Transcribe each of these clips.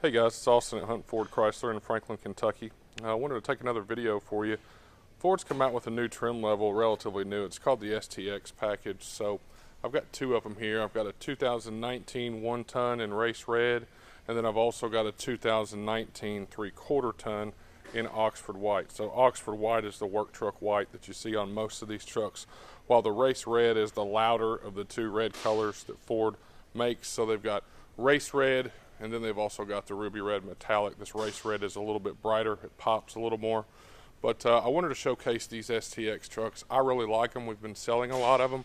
Hey guys, it's Austin at Hunt Ford Chrysler in Franklin, Kentucky. I wanted to take another video for you. Ford's come out with a new trim level, relatively new. It's called the STX package. So I've got two of them here. I've got a 2019 1-ton in race red, and then I've also got a 2019 3/4 ton in Oxford white. So Oxford white is the work truck white that you see on most of these trucks, while the race red is the louder of the two red colors that Ford makes. So they've got race red, and then they've also got the ruby red metallic. This race red is a little bit brighter. It pops a little more. But I wanted to showcase these STX trucks. I really like them. We've been selling a lot of them.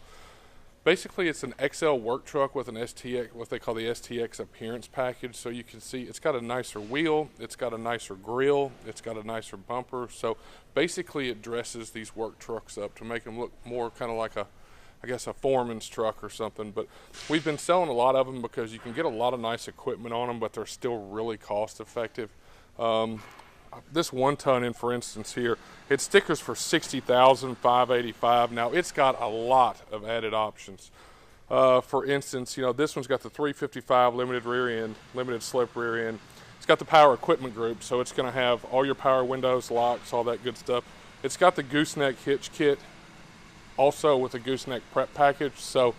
Basically, it's an XL work truck with an STX, what they call the STX appearance package. So you can see it's got a nicer wheel, it's got a nicer grille, it's got a nicer bumper. So basically it dresses these work trucks up to make them look more kind of like a foreman's truck or something. But we've been selling a lot of them because you can get a lot of nice equipment on them, but they're still really cost effective. This 1-ton in, for instance, here, it stickers for $60,585. Now it's got a lot of added options. For instance, this one's got the 355 limited rear end, limited slip rear end. It's got the power equipment group, so it's going to have all your power windows, locks, all that good stuff. It's got the gooseneck hitch kit, also with a gooseneck prep package. So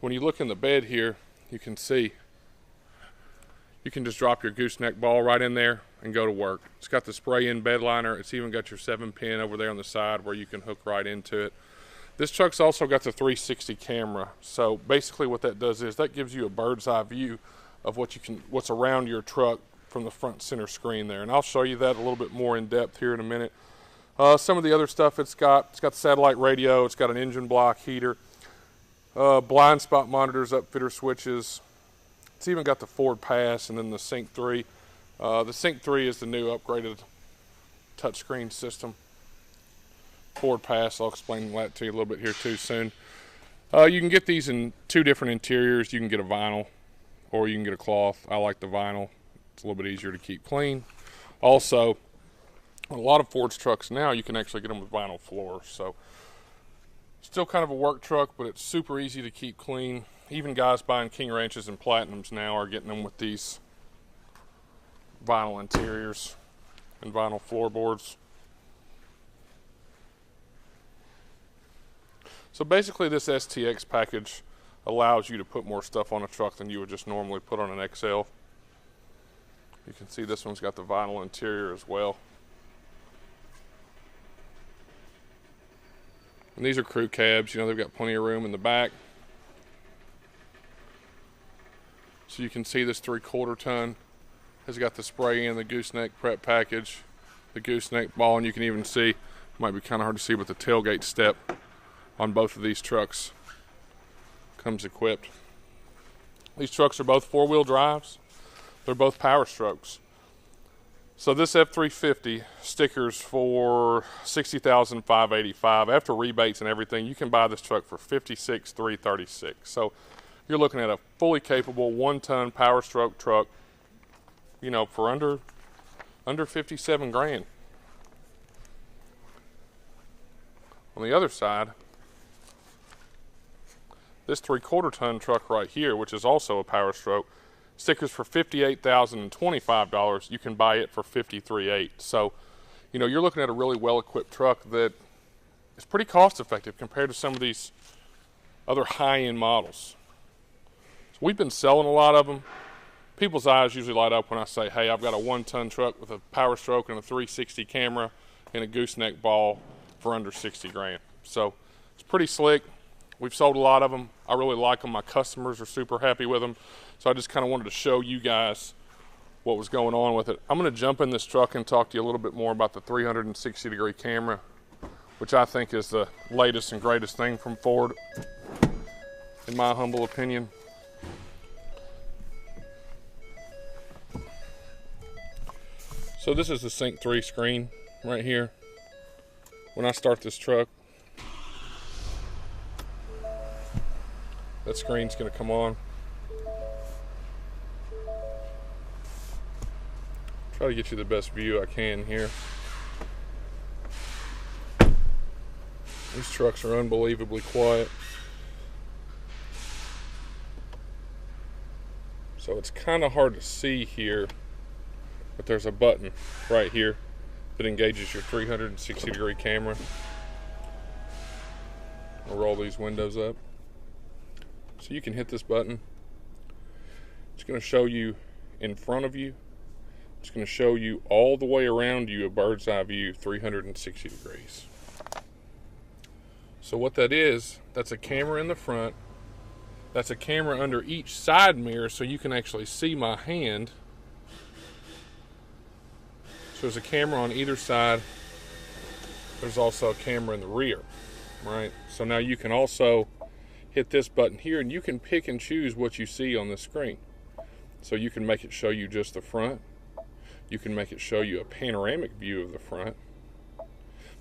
when you look in the bed here, you can see you can just drop your gooseneck ball right in there and go to work. It's got the spray-in bed liner. It's even got your 7-pin over there on the side where you can hook right into it. This truck's also got the 360 camera. So basically what that does is that gives you a bird's eye view of what's around your truck from the front center screen there. And I'll show you that a little bit more in depth here in a minute. Some of the other stuff it's got the satellite radio. It's got an engine block heater, blind spot monitors, upfitter switches. It's even got the Ford Pass and then the Sync 3. The Sync 3 is the new upgraded touchscreen system. Ford Pass, I'll explain that to you a little bit here too soon. You can get these in two different interiors. You can get a vinyl or you can get a cloth. I like the vinyl. It's a little bit easier to keep clean. Also, a lot of Ford's trucks now, you can actually get them with vinyl floors. So still kind of a work truck, but it's super easy to keep clean. Even guys buying King Ranches and Platinums now are getting them with these vinyl interiors and vinyl floorboards. So basically this STX package allows you to put more stuff on a truck than you would just normally put on an XL. You can see this one's got the vinyl interior as well. And these are crew cabs. They've got plenty of room in the back. So you can see this 3/4 ton has got the spray in, the gooseneck prep package, the gooseneck ball, and you can even see, might be kind of hard to see, but the tailgate step on both of these trucks comes equipped. These trucks are both 4-wheel drives. They're both power strokes. So this F350 stickers for $60,585. After rebates and everything, you can buy this truck for $56,336. So you're looking at a fully capable 1-ton power stroke truck, for under 57 grand. On the other side, this 3/4 ton truck right here, which is also a power stroke, stickers for $58,025. You can buy it for $53,800. So, you're looking at a really well-equipped truck that is pretty cost-effective compared to some of these other high-end models. So we've been selling a lot of them. People's eyes usually light up when I say, hey, I've got a 1-ton truck with a power stroke and a 360 camera and a gooseneck ball for under 60 grand. So it's pretty slick. We've sold a lot of them. I really like them. My customers are super happy with them. So I just kind of wanted to show you guys what was going on with it. I'm going to jump in this truck and talk to you a little bit more about the 360-degree camera, which I think is the latest and greatest thing from Ford, in my humble opinion. So this is the Sync 3 screen right here. When I start this truck, that screen's going to come on. Try to get you the best view I can here. These trucks are unbelievably quiet. So it's kind of hard to see here but there's a button right here that engages your 360-degree camera. I'll roll these windows up. So you can hit this button. It's going to show you in front of you. It's going to show you all the way around you, a bird's eye view, 360 degrees. So what that is, that's a camera in the front. That's a camera under each side mirror, so you can actually see my hand. So there's a camera on either side. There's also a camera in the rear, right? So now you can also hit this button here, and you can pick and choose what you see on the screen. So you can make it show you just the front. You can make it show you a panoramic view of the front.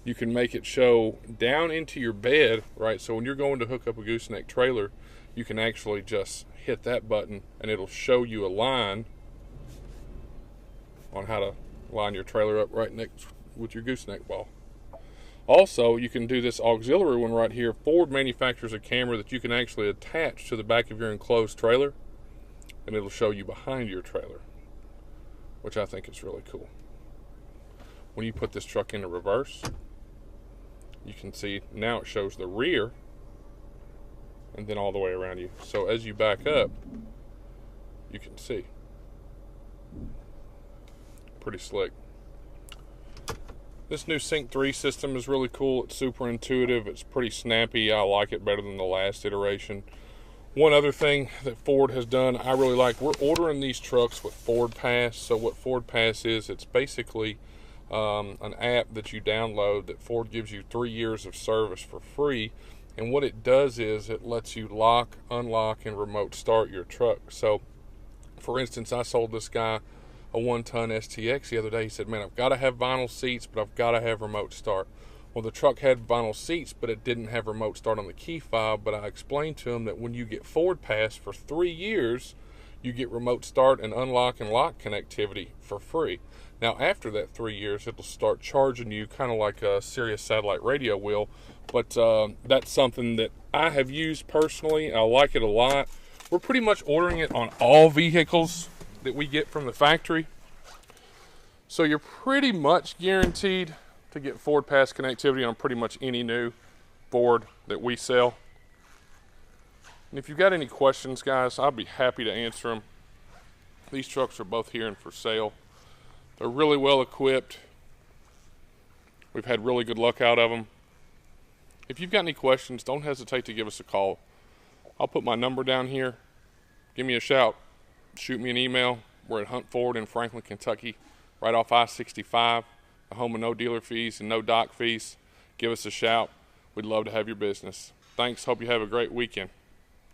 You can make it show down into your bed, right? So when you're going to hook up a gooseneck trailer, you can actually just hit that button and it'll show you a line on how to line your trailer up right next with your gooseneck ball. Also, you can do this auxiliary one right here. Ford manufactures a camera that you can actually attach to the back of your enclosed trailer, and it'll show you behind your trailer, which I think is really cool. When you put this truck into reverse, you can see now it shows the rear and then all the way around you. So as you back up, you can see. Pretty slick. This new Sync 3 system is really cool. It's super intuitive. It's pretty snappy. I like it better than the last iteration. One other thing that Ford has done I really like, we're ordering these trucks with Ford Pass. So what Ford Pass is, it's basically an app that you download that Ford gives you 3 years of service for free. And what it does is it lets you lock, unlock, and remote start your truck. So for instance, I sold this guy a 1-ton STX the other day. He said, man, I've got to have vinyl seats, but I've got to have remote start. Well, the truck had vinyl seats, but it didn't have remote start on the key fob. But I explained to him that when you get Ford Pass for 3 years, you get remote start and unlock and lock connectivity for free. Now, after that 3 years, it'll start charging you kind of like a Sirius satellite radio will. But that's something that I have used personally. I like it a lot. We're pretty much ordering it on all vehicles that we get from the factory. So you're pretty much guaranteed to get Ford Pass connectivity on pretty much any new Ford that we sell. And if you've got any questions, guys, I'll be happy to answer them. These trucks are both here and for sale. They're really well equipped. We've had really good luck out of them. If you've got any questions, don't hesitate to give us a call. I'll put my number down here. Give me a shout. Shoot me an email. We're at Hunt Ford in Franklin, Kentucky, right off I-65, the home of no dealer fees and no dock fees. Give us a shout. We'd love to have your business. Thanks. Hope you have a great weekend.